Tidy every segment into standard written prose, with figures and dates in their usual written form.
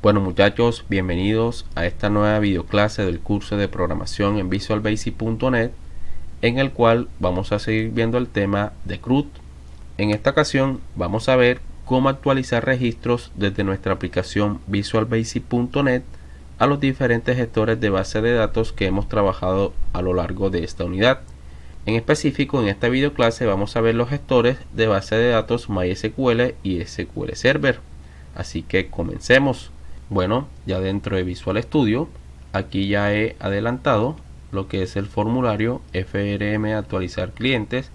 Bueno muchachos, bienvenidos a esta nueva videoclase del curso de programación en visualbasic.net, en el cual vamos a seguir viendo el tema de CRUD. En esta ocasión vamos a ver cómo actualizar registros desde nuestra aplicación visualbasic.net a los diferentes gestores de base de datos que hemos trabajado a lo largo de esta unidad. En específico, en esta videoclase vamos a ver los gestores de base de datos MySQL y SQL Server. Así que comencemos. Bueno, ya dentro de Visual Studio, aquí ya he adelantado lo que es el formulario FRM actualizar clientes,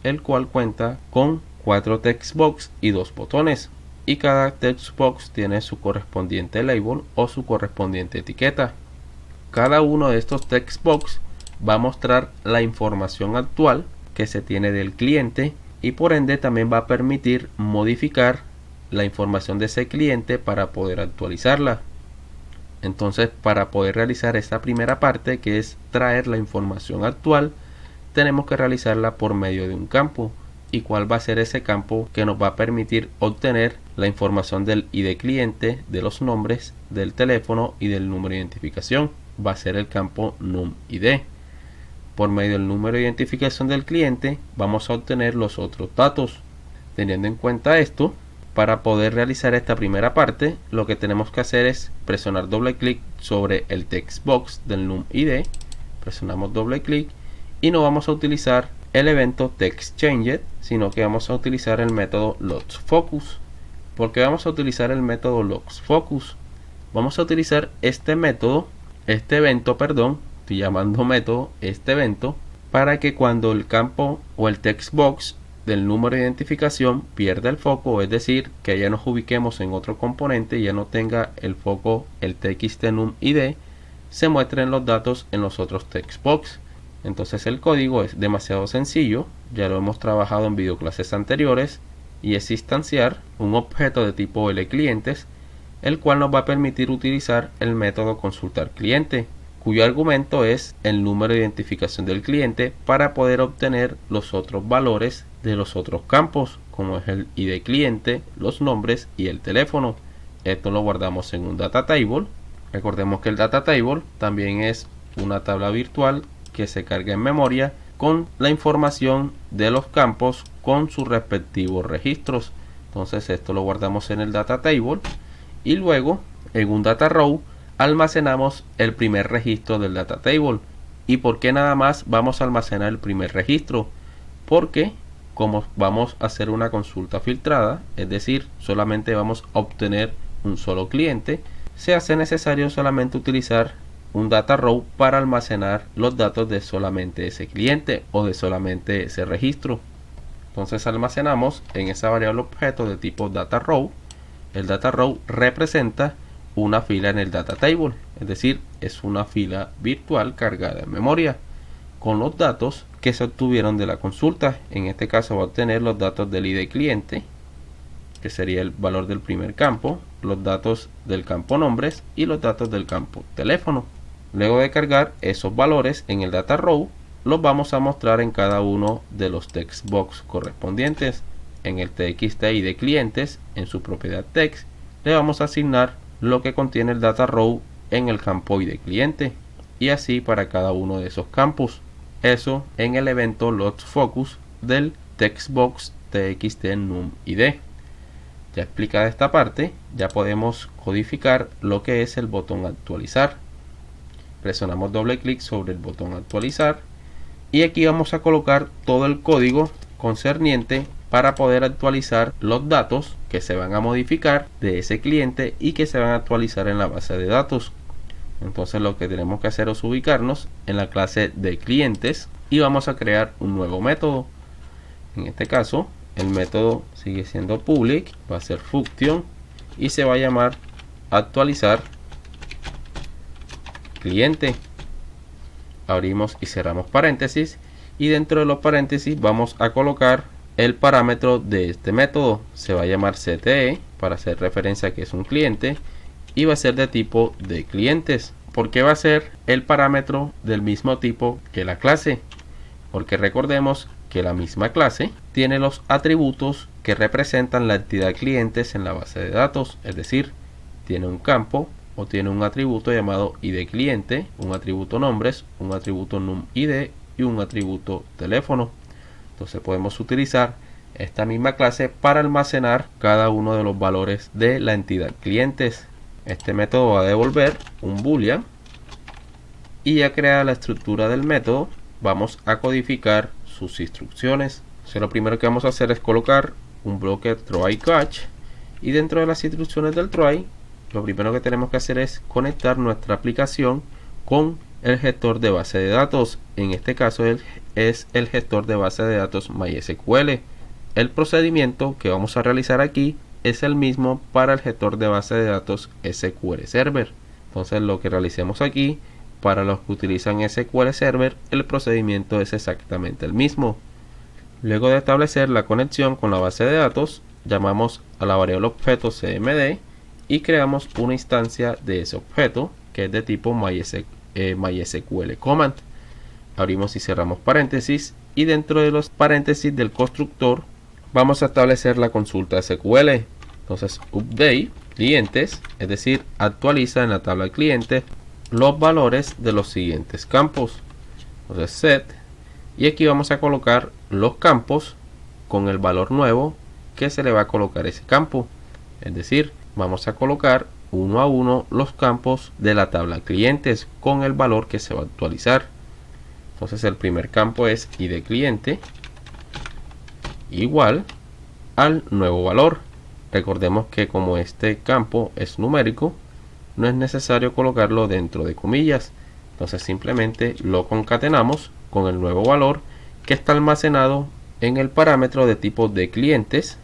el cual cuenta con 4 textbox y 2 botones, y cada textbox tiene su correspondiente label o su correspondiente etiqueta. Cada uno de estos textbox va a mostrar la información actual que se tiene del cliente y por ende también va a permitir modificar la información de ese cliente para poder actualizarla. Entonces, para poder realizar esta primera parte, que es traer la información actual, tenemos que realizarla por medio de un campo. ¿Y cuál va a ser ese campo que nos va a permitir obtener la información del ID cliente, de los nombres, del teléfono y del número de identificación? Va a ser el campo NumID. Por medio del número de identificación del cliente vamos a obtener los otros datos. Teniendo en cuenta esto, para poder realizar esta primera parte, lo que tenemos que hacer es presionar doble clic sobre el textbox del NumID. Presionamos doble clic y no vamos a utilizar el evento TextChanged, sino que vamos a utilizar el método LocksFocus. ¿Por qué vamos a utilizar el método LocksFocus? Vamos a utilizar este evento, estoy llamando método este evento, para que cuando el campo o el textbox del número de identificación pierda el foco, es decir, que ya nos ubiquemos en otro componente y ya no tenga el foco el txt_num_id, se muestren los datos en los otros textbox. Entonces el código es demasiado sencillo, ya lo hemos trabajado en videoclases anteriores, y es instanciar un objeto de tipo LClientes, el cual nos va a permitir utilizar el método consultarCliente, cuyo argumento es el número de identificación del cliente para poder obtener los otros valores de los otros campos, como es el ID cliente, los nombres y el teléfono. Esto lo guardamos en un data table. Recordemos que el data table también es una tabla virtual que se carga en memoria con la información de los campos con sus respectivos registros. Entonces esto lo guardamos en el data table y luego en un data row almacenamos el primer registro del data table. ¿Y por qué nada más vamos a almacenar el primer registro? Porque como vamos a hacer una consulta filtrada, es decir, solamente vamos a obtener un solo cliente, se hace necesario solamente utilizar un data row para almacenar los datos de solamente ese cliente o de solamente ese registro. Entonces almacenamos en esa variable objeto de tipo data row. El data row representa una fila en el data table, es decir, es una fila virtual cargada en memoria con los datos que se obtuvieron de la consulta. En este caso va a obtener los datos del ID cliente, que sería el valor del primer campo, los datos del campo nombres y los datos del campo teléfono. Luego de cargar esos valores en el data row, los vamos a mostrar en cada uno de los textbox correspondientes. En el txt ID clientes, en su propiedad text, le vamos a asignar lo que contiene el data row en el campo ID cliente, y así para cada uno de esos campos. Eso en el evento LocksFocus del textbox txt_num_id. Ya explicada esta parte, ya podemos codificar lo que es el botón actualizar. Presionamos doble clic sobre el botón actualizar y aquí vamos a colocar todo el código concerniente para poder actualizar los datos que se van a modificar de ese cliente y que se van a actualizar en la base de datos. Entonces lo que tenemos que hacer es ubicarnos en la clase de clientes y vamos a crear un nuevo método. En este caso el método sigue siendo public, va a ser function y se va a llamar actualizar cliente. Abrimos y cerramos paréntesis y dentro de los paréntesis vamos a colocar el parámetro de este método. Se va a llamar CTE para hacer referencia a que es un cliente y va a ser de tipo de clientes. ¿Por qué va a ser el parámetro del mismo tipo que la clase? Porque recordemos que la misma clase tiene los atributos que representan la entidad clientes en la base de datos, es decir, tiene un campo o tiene un atributo llamado ID cliente, un atributo nombres, un atributo num ID y un atributo teléfono. Entonces podemos utilizar esta misma clase para almacenar cada uno de los valores de la entidad clientes. Este método va a devolver un boolean y ya creada la estructura del método vamos a codificar sus instrucciones. Entonces lo primero que vamos a hacer es colocar un bloque try catch y dentro de las instrucciones del try lo primero que tenemos que hacer es conectar nuestra aplicación con el gestor de base de datos. En este caso es el gestor de base de datos MySQL. El procedimiento que vamos a realizar aquí es el mismo para el gestor de base de datos SQL Server. Entonces lo que realicemos aquí, para los que utilizan SQL Server, el procedimiento es exactamente el mismo. Luego de establecer la conexión con la base de datos, llamamos a la variable objeto cmd y creamos una instancia de ese objeto que es de tipo MySQL command. Abrimos y cerramos paréntesis y dentro de los paréntesis del constructor vamos a establecer la consulta SQL. Entonces update clientes, es decir, actualiza en la tabla de clientes los valores de los siguientes campos. Entonces set, y aquí vamos a colocar los campos con el valor nuevo que se le va a colocar ese campo. Es decir, vamos a colocar uno a uno los campos de la tabla clientes con el valor que se va a actualizar. Entonces el primer campo es ID cliente igual al nuevo valor. Recordemos que como este campo es numérico, no es necesario colocarlo dentro de comillas. Entonces simplemente lo concatenamos con el nuevo valor que está almacenado en el parámetro de tipo de clientes.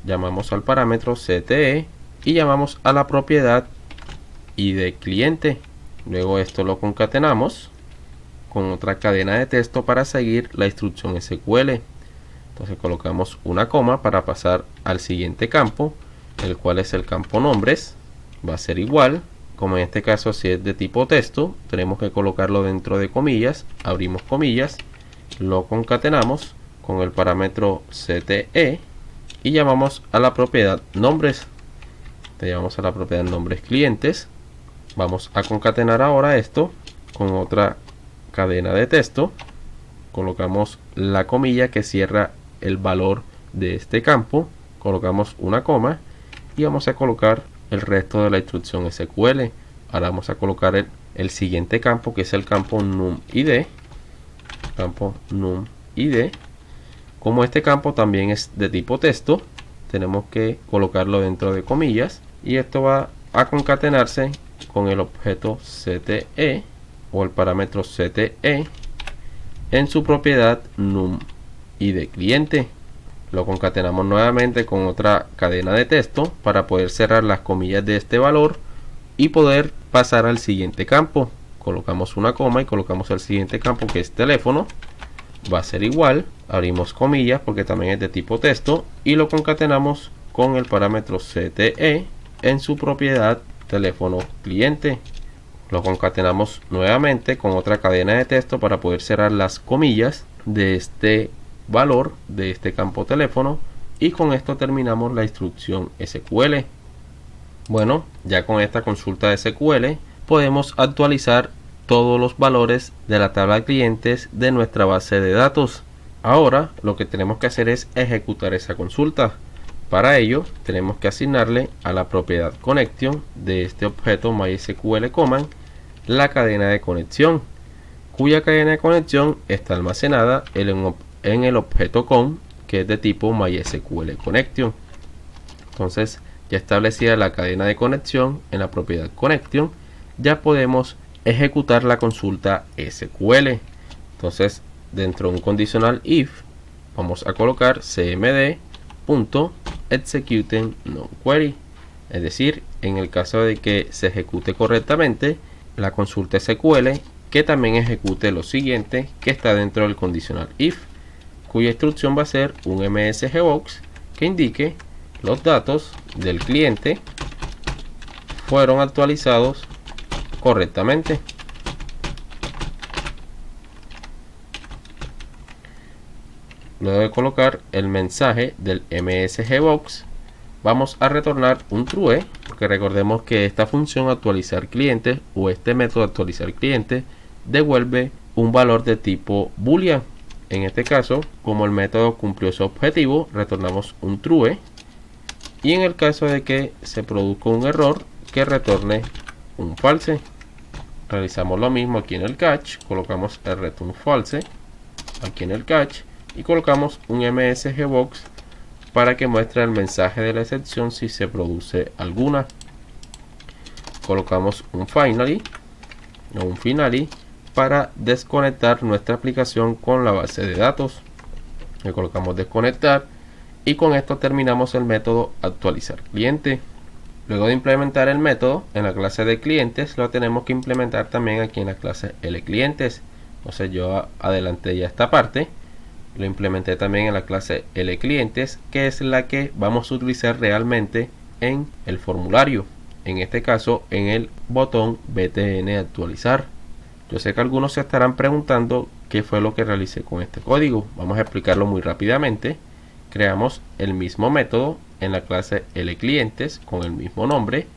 Llamamos al parámetro CTE y llamamos a la propiedad ID cliente. Luego esto lo concatenamos con otra cadena de texto para seguir la instrucción SQL. Entonces colocamos una coma para pasar al siguiente campo, el cual es el campo nombres. Va a ser igual, como en este caso si es de tipo texto, tenemos que colocarlo dentro de comillas. Abrimos comillas, lo concatenamos con el parámetro CTE y llamamos a la propiedad nombres. Le llamamos a la propiedad nombres clientes. Vamos a concatenar ahora esto con otra cadena de texto. Colocamos la comilla que cierra el valor de este campo, colocamos una coma y vamos a colocar el resto de la instrucción SQL. Ahora vamos a colocar el siguiente campo, que es el campo numID. Como este campo también es de tipo texto, tenemos que colocarlo dentro de comillas y esto va a concatenarse con el objeto CTE o el parámetro CTE en su propiedad numID cliente. Lo concatenamos nuevamente con otra cadena de texto para poder cerrar las comillas de este valor y poder pasar al siguiente campo. Colocamos una coma y colocamos el siguiente campo, que es teléfono. Va a ser igual, abrimos comillas porque también es de tipo texto y lo concatenamos con el parámetro CTE en su propiedad teléfono cliente. Lo concatenamos nuevamente con otra cadena de texto para poder cerrar las comillas de este valor de este campo teléfono y con esto terminamos la instrucción SQL. Bueno, ya con esta consulta SQL podemos actualizar todos los valores de la tabla de clientes de nuestra base de datos. Ahora lo que tenemos que hacer es ejecutar esa consulta. Para ello tenemos que asignarle a la propiedad connection de este objeto MySQL command la cadena de conexión, cuya cadena de conexión está almacenada en el objeto con, que es de tipo MySQL connection. Entonces ya establecida la cadena de conexión en la propiedad connection, ya podemos ejecutar la consulta SQL. Entonces dentro de un conditional if vamos a colocar cmd.executing.noQuery, es decir, en el caso de que se ejecute correctamente la consulta SQL, que también ejecute lo siguiente que está dentro del conditional if, cuya instrucción va a ser un msgbox que indique los datos del cliente fueron actualizados correctamente. Luego de colocar el mensaje del msgbox, vamos a retornar un true, porque recordemos que esta función actualizar cliente o este método actualizar cliente devuelve un valor de tipo boolean. En este caso, como el método cumplió su objetivo, retornamos un true, y en el caso de que se produzca un error, que retorne un false. Realizamos lo mismo aquí en el catch, colocamos el return false aquí en el catch y colocamos un msgbox para que muestre el mensaje de la excepción si se produce alguna. Colocamos un finally o un finally para desconectar nuestra aplicación con la base de datos. Le colocamos desconectar y con esto terminamos el método actualizar cliente. Luego de implementar el método en la clase de clientes, lo tenemos que implementar también aquí en la clase LClientes. Entonces yo adelanté ya esta parte, lo implementé también en la clase LClientes, que es la que vamos a utilizar realmente en el formulario, en este caso en el botón btn actualizar. Yo sé que algunos se estarán preguntando qué fue lo que realicé con este código. Vamos a explicarlo muy rápidamente. Creamos el mismo método en la clase LClientes con el mismo nombre,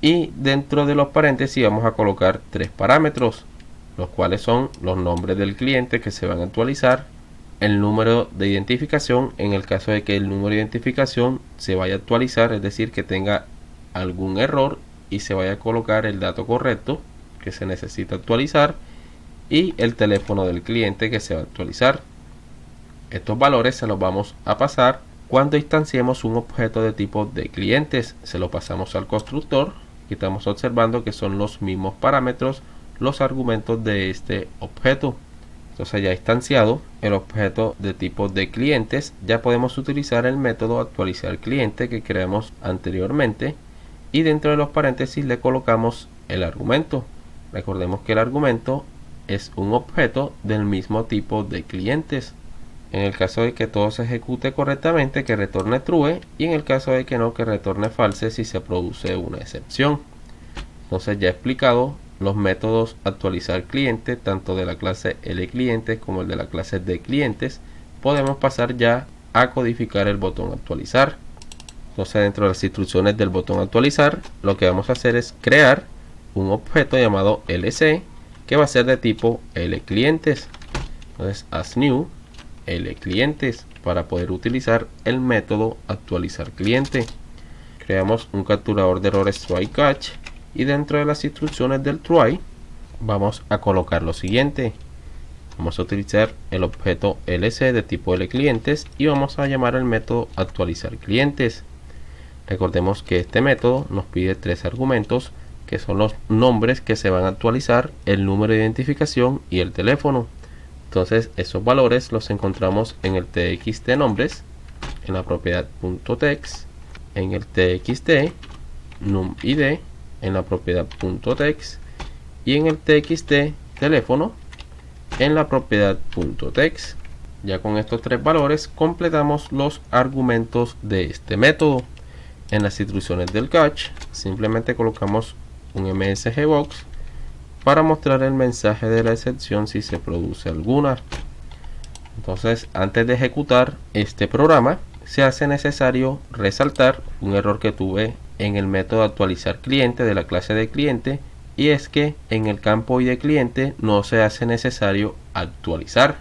y dentro de los paréntesis vamos a colocar tres parámetros, los cuales son los nombres del cliente que se van a actualizar, el número de identificación en el caso de que el número de identificación se vaya a actualizar, es decir, que tenga algún error y se vaya a colocar el dato correcto que se necesita actualizar, y el teléfono del cliente que se va a actualizar. Estos valores se los vamos a pasar cuando instanciemos un objeto de tipo de clientes. Se lo pasamos al constructor y estamos observando que son los mismos parámetros los argumentos de este objeto. Entonces, ya instanciado el objeto de tipo de clientes, ya podemos utilizar el método actualizar cliente que creamos anteriormente, y dentro de los paréntesis le colocamos el argumento. Recordemos que el argumento es un objeto del mismo tipo de clientes. En el caso de que todo se ejecute correctamente, que retorne true, y en el caso de que no, que retorne false si se produce una excepción. Entonces, ya he explicado los métodos actualizar cliente tanto de la clase LClientes como el de la clase DClientes. Podemos pasar ya a codificar el botón actualizar. Entonces, dentro de las instrucciones del botón actualizar, lo que vamos a hacer es crear un objeto llamado lc que va a ser de tipo LClientes. Entonces, as new LClientes para poder utilizar el método actualizar cliente. Creamos un capturador de errores try catch, y dentro de las instrucciones del try vamos a colocar lo siguiente. Vamos a utilizar el objeto lc de tipo LClientes y vamos a llamar al método actualizar clientes. Recordemos que este método nos pide tres argumentos, que son los nombres que se van a actualizar, el número de identificación y el teléfono. Entonces, esos valores los encontramos en el txt nombres, en la propiedad .text, en el txt numid, en la propiedad .text, y en el txt teléfono, en la propiedad .text. Ya con estos tres valores completamos los argumentos de este método. En las instrucciones del catch simplemente colocamos un msgbox para mostrar el mensaje de la excepción si se produce alguna. Entonces, antes de ejecutar este programa, se hace necesario resaltar un error que tuve en el método actualizar cliente de la clase de cliente, y es que en el campo id cliente no se hace necesario actualizar.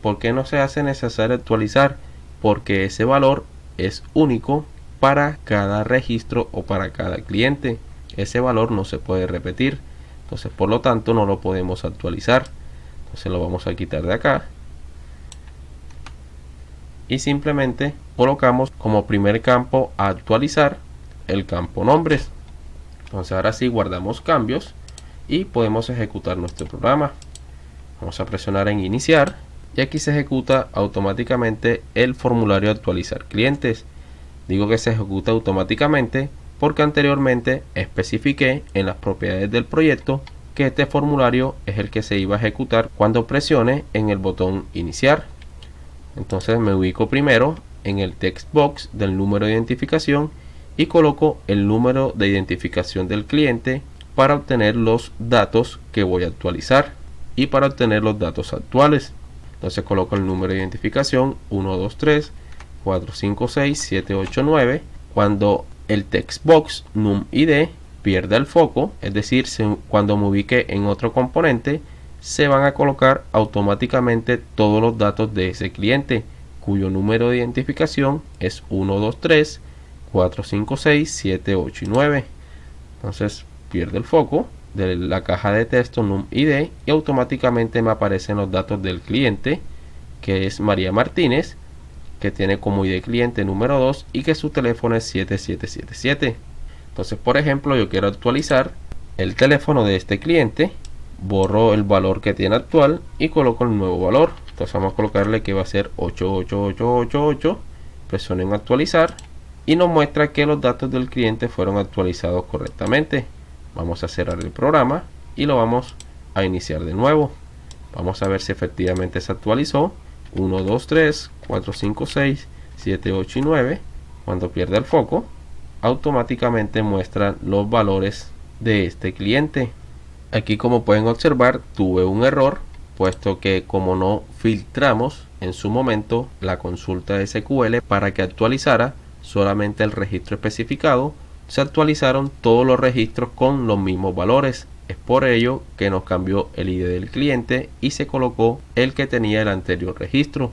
¿Por qué no se hace necesario actualizar? Porque ese valor es único para cada registro o para cada cliente. Ese valor no se puede repetir. Entonces, por lo tanto, no lo podemos actualizar. Entonces lo vamos a quitar de acá. Y simplemente colocamos como primer campo a actualizar el campo nombres. Entonces ahora sí guardamos cambios y podemos ejecutar nuestro programa. Vamos a presionar en iniciar y aquí se ejecuta automáticamente el formulario actualizar clientes. Digo que se ejecuta automáticamente porque anteriormente especifiqué en las propiedades del proyecto que este formulario es el que se iba a ejecutar cuando presione en el botón iniciar. Entonces me ubico primero en el text box del número de identificación y coloco el número de identificación del cliente para obtener los datos que voy a actualizar y para obtener los datos actuales. Entonces coloco el número de identificación 123 456 789 Cuando el textbox NumID pierda el foco, es decir, cuando me ubique en otro componente, se van a colocar automáticamente todos los datos de ese cliente, cuyo número de identificación es 1, 2, 3, 4, 5, 6, 7, 8 y 9. Entonces pierde el foco de la caja de texto NumID y automáticamente me aparecen los datos del cliente, que es María Martínez, que tiene como ID cliente número 2 y que su teléfono es 7777. Entonces, por ejemplo, yo quiero actualizar el teléfono de este cliente, borro el valor que tiene actual y coloco el nuevo valor. Entonces vamos a colocarle que va a ser 88888, presiono en actualizar y nos muestra que los datos del cliente fueron actualizados correctamente. Vamos a cerrar el programa y lo vamos a iniciar de nuevo. Vamos a ver si efectivamente se actualizó. 1, 2, 3, 4, 5, 6, 7, 8 y 9. Cuando pierde el foco, automáticamente muestra los valores de este cliente. Aquí, como pueden observar, tuve un error, puesto que como no filtramos en su momento la consulta SQL para que actualizara solamente el registro especificado, se actualizaron todos los registros con los mismos valores. Es por ello que nos cambió el ID del cliente y se colocó el que tenía el anterior registro.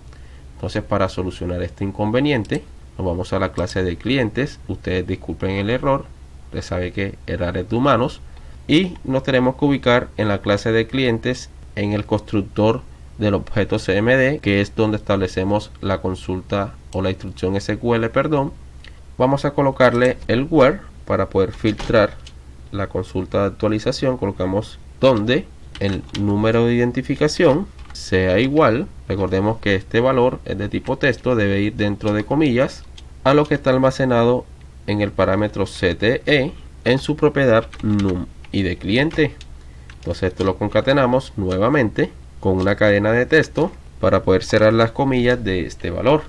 Entonces, para solucionar este inconveniente, nos vamos a la clase de clientes. Ustedes disculpen el error, les sabe que errores de humanos. Y nos tenemos que ubicar en la clase de clientes, en el constructor del objeto CMD, que es donde establecemos la consulta o la instrucción SQL, perdón. Vamos a colocarle el where para poder filtrar la consulta de actualización. Colocamos donde el número de identificación sea igual, recordemos que este valor es de tipo texto, debe ir dentro de comillas, a lo que está almacenado en el parámetro CTE en su propiedad NumID cliente. Entonces esto lo concatenamos nuevamente con una cadena de texto para poder cerrar las comillas de este valor.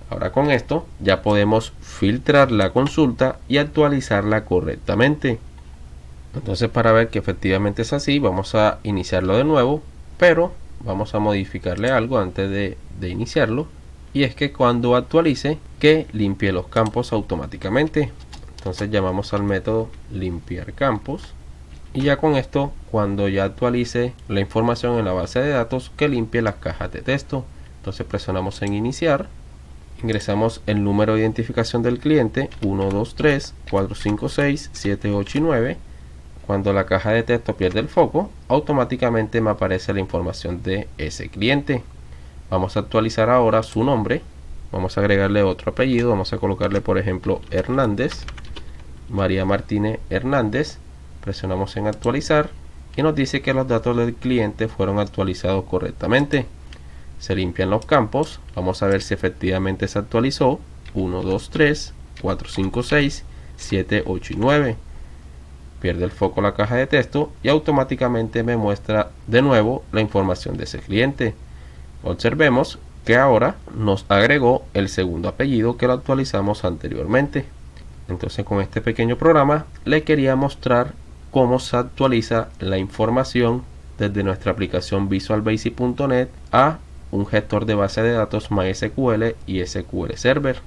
Ahora con esto ya podemos filtrar la consulta y actualizarla correctamente. Entonces, para ver que efectivamente es así, vamos a iniciarlo de nuevo, pero vamos a modificarle algo antes de iniciarlo, y es que cuando actualice, que limpie los campos automáticamente. Entonces llamamos al método limpiar campos, y ya con esto, cuando ya actualice la información en la base de datos, que limpie las cajas de texto. Entonces presionamos en iniciar, ingresamos el número de identificación del cliente 1, 2, 3, 4, 5, 6, 7, 8 y 9. Cuando la caja de texto pierde el foco, automáticamente me aparece la información de ese cliente. Vamos a actualizar ahora su nombre. Vamos a agregarle otro apellido. Vamos a colocarle, por ejemplo, Hernández. María Martínez Hernández. Presionamos en actualizar y nos dice que los datos del cliente fueron actualizados correctamente. Se limpian los campos. Vamos a ver si efectivamente se actualizó. 1, 2, 3, 4, 5, 6, 7, 8 y 9. Pierde el foco la caja de texto y automáticamente me muestra de nuevo la información de ese cliente. Observemos que ahora nos agregó el segundo apellido que lo actualizamos anteriormente. Entonces, con este pequeño programa le quería mostrar cómo se actualiza la información desde nuestra aplicación visualbasic.net a un gestor de base de datos MySQL y SQL Server.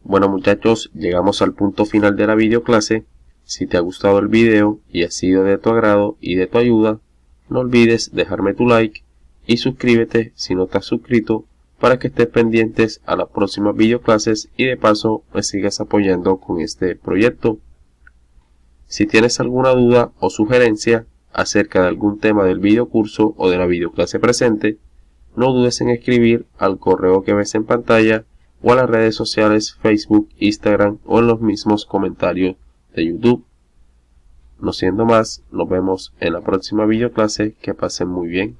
Bueno, muchachos, llegamos al punto final de la videoclase. Si te ha gustado el video y ha sido de tu agrado y de tu ayuda, no olvides dejarme tu like y suscríbete si no estás suscrito para que estés pendientes a las próximas videoclases y de paso me sigas apoyando con este proyecto. Si tienes alguna duda o sugerencia acerca de algún tema del videocurso o de la videoclase presente, no dudes en escribir al correo que ves en pantalla o a las redes sociales Facebook, Instagram o en los mismos comentarios de YouTube. No siendo más, nos vemos en la próxima videoclase. Que pasen muy bien.